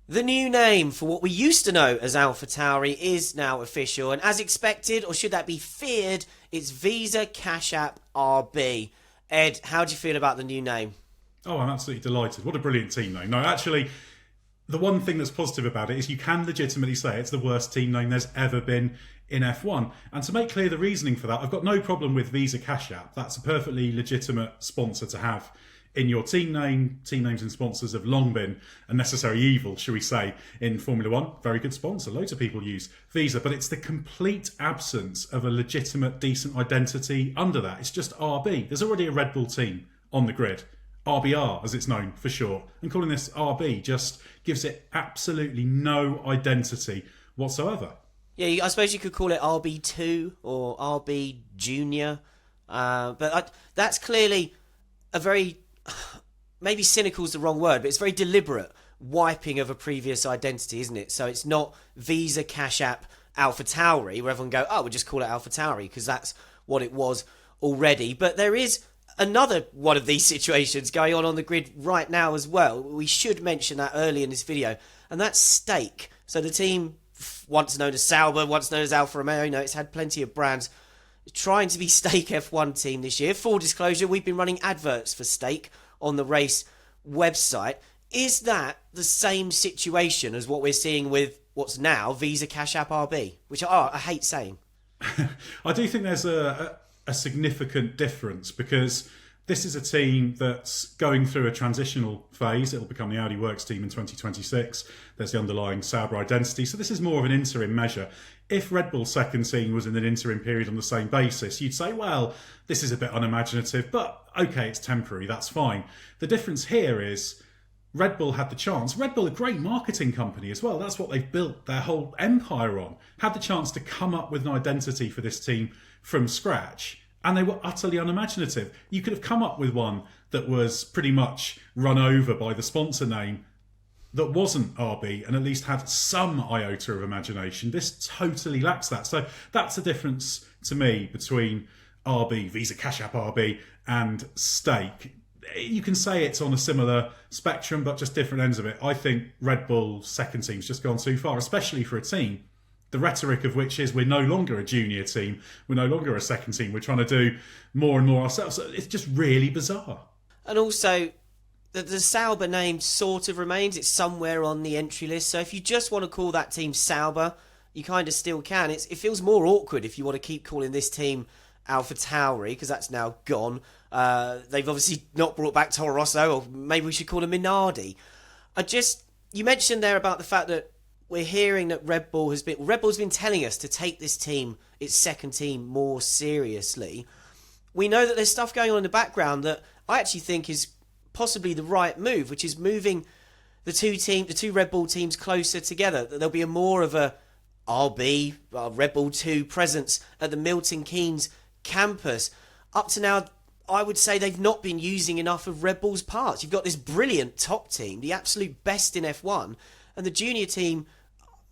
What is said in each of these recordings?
The new name for what we used to know as AlphaTauri is now official, and as expected, or should that be feared, it's Visa Cash App RB. Ed, how do you feel about the new name? Oh, I'm absolutely delighted. What a brilliant team name. No, actually, the one thing that's positive about it is you can legitimately say it's the worst team name there's ever been in F1. And to make clear the reasoning for that, I've got no problem with Visa Cash App. That's a perfectly legitimate sponsor to have in your team name. Team names and sponsors have long been a necessary evil, shall we say, in Formula One. Very good sponsor. Loads of people use Visa, but it's the complete absence of a legitimate, decent identity under that. It's just RB. There's already a Red Bull team on the grid. RBR, as it's known for short. And calling this RB just gives it absolutely no identity whatsoever. Yeah, I suppose you could call it RB2 or RB Junior, that's clearly a very, maybe cynical is the wrong word, but it's very deliberate wiping of a previous identity, isn't it? So it's not Visa Cash App AlphaTauri, where everyone go, oh, we'll just call it AlphaTauri, because that's what it was already. But there is another one of these situations going on the grid right now as well. We should mention that early in this video, and that's Stake. So the team, once known as Sauber, once known as Alfa Romeo, it's had plenty of brands, trying to be Stake F1 team this year. Full disclosure, we've been running adverts for Stake on the race website. Is that the same situation as what we're seeing with what's now Visa Cash App RB, which I hate saying? I do think there's a significant difference, because this is a team that's going through a transitional phase. It'll become the Audi Works team in 2026. There's the underlying Sauber identity. So this is more of an interim measure. If Red Bull's second team was in an interim period on the same basis, you'd say, well, this is a bit unimaginative, but okay, it's temporary, that's fine. The difference here is Red Bull had the chance. Red Bull, a great marketing company as well. That's what they've built their whole empire on. Had the chance to come up with an identity for this team from scratch, and they were utterly unimaginative. You could have come up with one that was pretty much run over by the sponsor name that wasn't RB and at least had some iota of imagination. This totally lacks that. So that's the difference to me between RB, Visa Cash App RB, and Stake. You can say it's on a similar spectrum, but just different ends of it. I think Red Bull's second team's just gone too far, especially for a team, the rhetoric of which is we're no longer a junior team, we're no longer a second team, we're trying to do more and more ourselves. It's just really bizarre. And also, the Sauber name sort of remains. It's somewhere on the entry list. So if you just want to call that team Sauber, you kind of still can. It feels more awkward if you want to keep calling this team AlphaTauri, because that's now gone. They've obviously not brought back Toro Rosso, or maybe we should call him Minardi. You mentioned there about the fact that we're hearing that Red Bull's been telling us to take this team, its second team, more seriously. We know that there's stuff going on in the background that I actually think is possibly the right move, which is moving the two Red Bull teams closer together. That there'll be more of a RB, Red Bull 2 presence at the Milton Keynes campus. Up to now, I would say they've not been using enough of Red Bull's parts. You've got this brilliant top team, the absolute best in F1, and the junior team,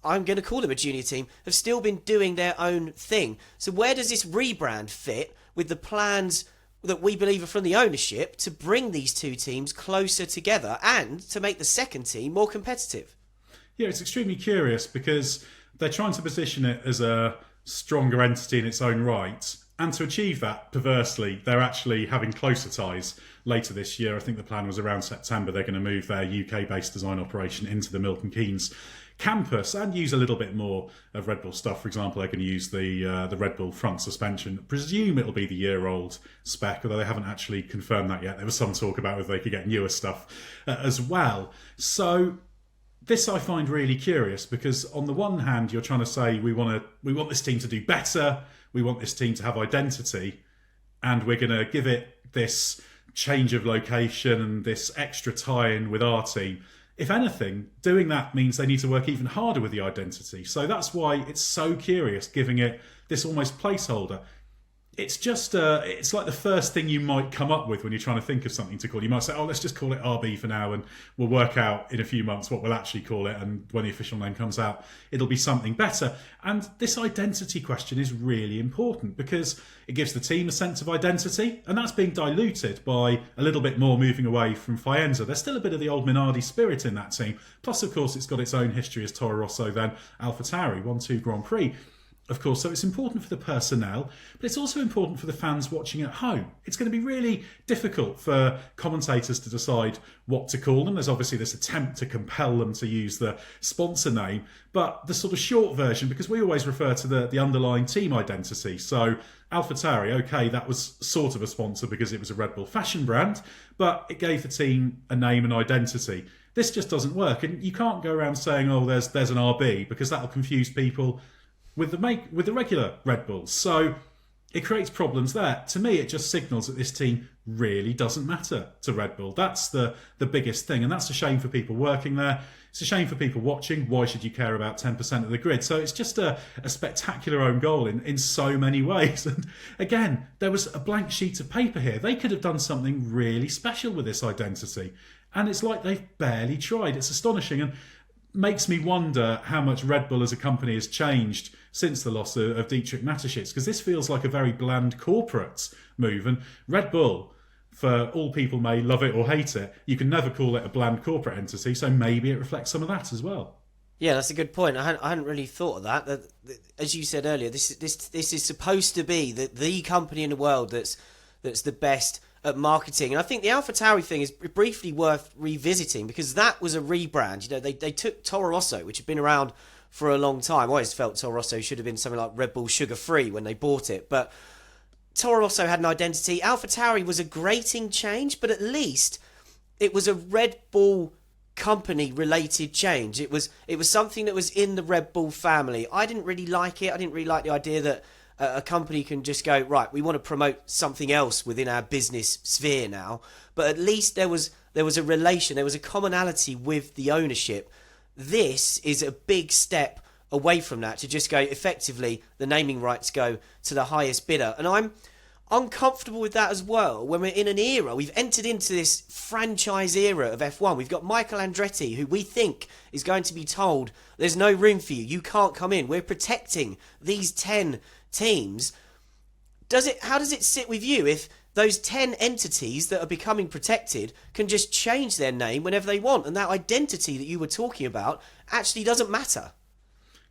I'm going to call them a junior team, have still been doing their own thing. So where does this rebrand fit with the plans that we believe are from the ownership to bring these two teams closer together and to make the second team more competitive? Yeah, it's extremely curious because they're trying to position it as a stronger entity in its own right. And to achieve that, perversely, they're actually having closer ties later this year. I think the plan was around September. They're going to move their UK-based design operation into the Milton Keynes campus and use a little bit more of Red Bull stuff. For example, they're going to use the Red Bull front suspension. Presume it'll be the year-old spec, although they haven't actually confirmed that yet. There was some talk about whether they could get newer stuff as well. So this I find really curious, because on the one hand, you're trying to say we want this team to do better, we want this team to have identity, and we're going to give it this change of location and this extra tie-in with our team. If anything, doing that means they need to work even harder with the identity. So that's why it's so curious, giving it this almost placeholder. it's just it's like the first thing you might come up with when you're trying to think of something to call. You might say, oh, let's just call it RB for now, and we'll work out in a few months what we'll actually call it, and when the official name comes out, it'll be something better. And this identity question is really important because it gives the team a sense of identity, and that's being diluted by a little bit more moving away from Faenza. There's still a bit of the old Minardi spirit in that team, plus of course it's got its own history as Toro Rosso, then AlphaTauri, won 2 Grand Prix. Of course, so it's important for the personnel, but it's also important for the fans watching at home. It's going to be really difficult for commentators to decide what to call them. There's obviously this attempt to compel them to use the sponsor name, but the sort of short version, because we always refer to the underlying team identity. So AlphaTauri, okay, that was sort of a sponsor because it was a Red Bull fashion brand, but it gave the team a name and identity. This just doesn't work, and you can't go around saying, oh, there's an RB, because that'll confuse people with the regular Red Bulls. So it creates problems there. To me, it just signals that this team really doesn't matter to Red Bull. That's the biggest thing, and that's a shame for people working there. It's a shame for people watching. Why should you care about 10% of the grid? So it's just a spectacular own goal in so many ways. And again, there was a blank sheet of paper here. They could have done something really special with this identity, and it's like they've barely tried. It's astonishing, and makes me wonder how much Red Bull as a company has changed since the loss of Dietrich Mateschitz, because this feels like a very bland corporate move. And Red Bull, for all people may love it or hate it, you can never call it a bland corporate entity, so maybe it reflects some of that as well. Yeah, that's a good point. I hadn't really thought of that. As you said earlier, this is supposed to be the company in the world that's the best at marketing. And I think the AlphaTauri thing is briefly worth revisiting, because that was a rebrand. You know, they took Toro Rosso, which had been around for a long time. I always felt Toro Rosso should have been something like Red Bull Sugar Free when they bought it, but Toro Rosso had an identity. AlphaTauri was a grating change, but at least it was a Red Bull company related change. It was something that was in the Red Bull family. I didn't really like it. I didn't really like the idea that a company can just go, right, we want to promote something else within our business sphere now. But at least there was a relation, there was a commonality with the ownership. This is a big step away from that, to just go, effectively, the naming rights go to the highest bidder. And I'm uncomfortable with that as well, when we're in an era, we've entered into this franchise era of F1. We've got Michael Andretti, who we think is going to be told, there's no room for you, you can't come in. We're protecting these 10 teams. How does it sit with you if those 10 entities that are becoming protected can just change their name whenever they want, and that identity that you were talking about actually doesn't matter?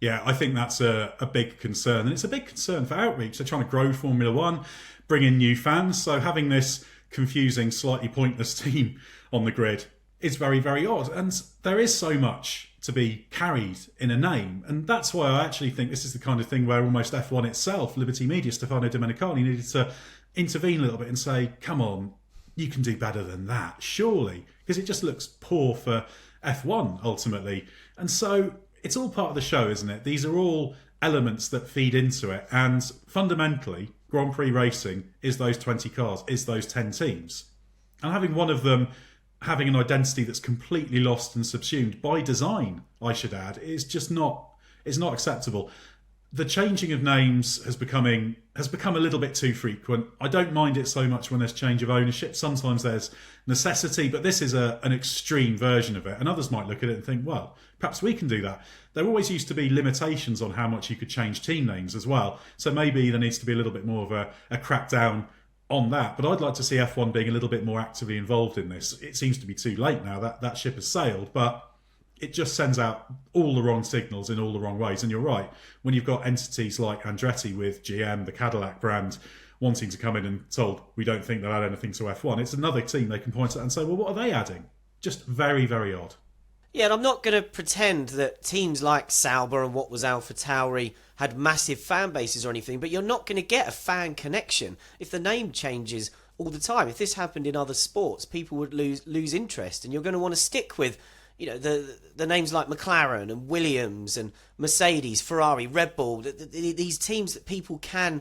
Yeah, I think that's a big concern, and it's a big concern for outreach. They're trying to grow Formula One, bring in new fans, so having this confusing, slightly pointless team on the grid is very, very odd, and there is so much to be carried in a name. And that's why I actually think this is the kind of thing where almost F1 itself, Liberty Media, Stefano Domenicali, needed to intervene a little bit and say, come on, you can do better than that, surely. Because it just looks poor for F1, ultimately. And so it's all part of the show, isn't it? These are all elements that feed into it. And fundamentally, Grand Prix racing is those 20 cars, is those 10 teams. And having one of them having an identity that's completely lost and subsumed by design, I should add, is just not acceptable. The changing of names has become a little bit too frequent. I don't mind it so much when there's change of ownership. Sometimes there's necessity, but this is an extreme version of it. And others might look at it and think, well, perhaps we can do that. There always used to be limitations on how much you could change team names as well. So maybe there needs to be a little bit more of a crackdown on that. But I'd like to see F1 being a little bit more actively involved in this. It seems to be too late now. That ship has sailed, but it just sends out all the wrong signals in all the wrong ways. And you're right, when you've got entities like Andretti with GM, the Cadillac brand, wanting to come in and told, we don't think they'll add anything to F1, it's another team they can point at and say, well, what are they adding? Just very, very odd. Yeah, and I'm not going to pretend that teams like Sauber and what was AlphaTauri had massive fan bases or anything, but you're not going to get a fan connection if the name changes all the time. If this happened in other sports, people would lose interest, and you're going to want to stick with, you know, the names like McLaren and Williams and Mercedes, Ferrari, Red Bull, these teams that people can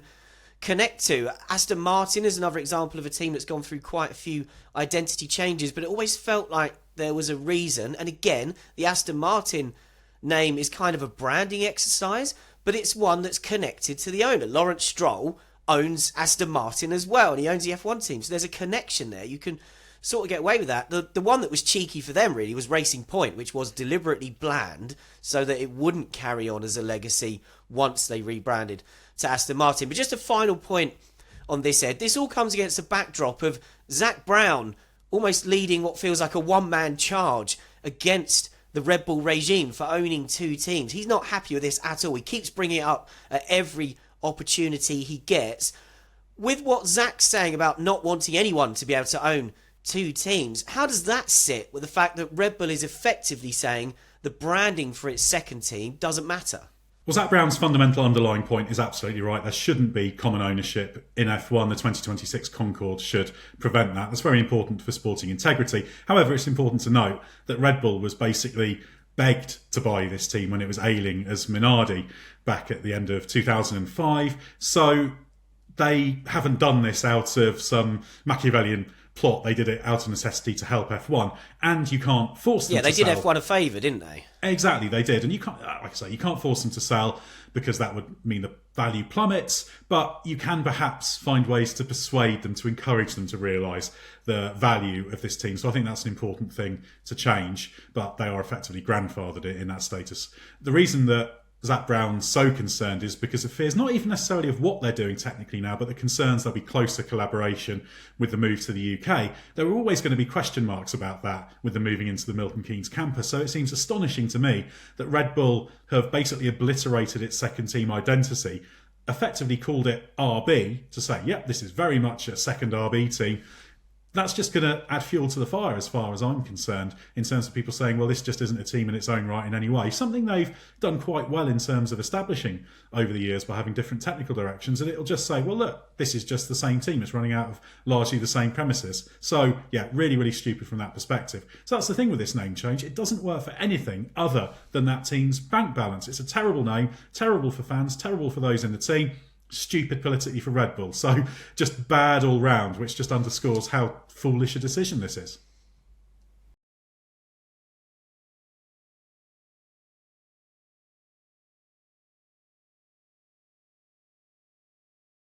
connect to. Aston Martin is another example of a team that's gone through quite a few identity changes, but it always felt like there was a reason. And again, the Aston Martin name is kind of a branding exercise, but it's one that's connected to the owner. Lawrence Stroll owns Aston Martin as well, and he owns the F1 team. So there's a connection there. You can sort of get away with that. The one that was cheeky for them really was Racing Point, which was deliberately bland so that it wouldn't carry on as a legacy once they rebranded to Aston Martin. But just a final point on this, Ed. This all comes against the backdrop of Zak Brown almost leading what feels like a one-man charge against the Red Bull regime for owning two teams. He's not happy with this at all. He keeps bringing it up at every opportunity he gets. With what Zak's saying about not wanting anyone to be able to own two teams, how does that sit with the fact that Red Bull is effectively saying the branding for its second team doesn't matter? Well, Zak Brown's fundamental underlying point is absolutely right. There shouldn't be common ownership in F1. The 2026 Concord should prevent that. That's very important for sporting integrity. However, it's important to note that Red Bull was basically begged to buy this team when it was ailing as Minardi back at the end of 2005. So they haven't done this out of some Machiavellian plot. They did it out of necessity to help F1, and you can't force them to sell. Yeah, they did F1 a favour, didn't they? Exactly, they did. And you can't, like I say, you can't force them to sell because that would mean the value plummets, but you can perhaps find ways to persuade them, to encourage them to realise the value of this team. So I think that's an important thing to change, but they are effectively grandfathered in that status. The reason that Zak Brown's so concerned is because of fears, not even necessarily of what they're doing technically now, but the concerns there'll be closer collaboration with the move to the UK. There are always going to be question marks about that with the moving into the Milton Keynes campus. So it seems astonishing to me that Red Bull have basically obliterated its second team identity, effectively called it RB to say, yep, this is very much a second RB team. That's just going to add fuel to the fire as far as I'm concerned, in terms of people saying, well, this just isn't a team in its own right in any way. Something they've done quite well in terms of establishing over the years by having different technical directions. And it'll just say, well, look, this is just the same team. It's running out of largely the same premises. So, yeah, really, really stupid from that perspective. So that's the thing with this name change. It doesn't work for anything other than that team's bank balance. It's a terrible name, terrible for fans, terrible for those in the team. Stupid politically for Red Bull. So just bad all round, which just underscores how foolish a decision this is.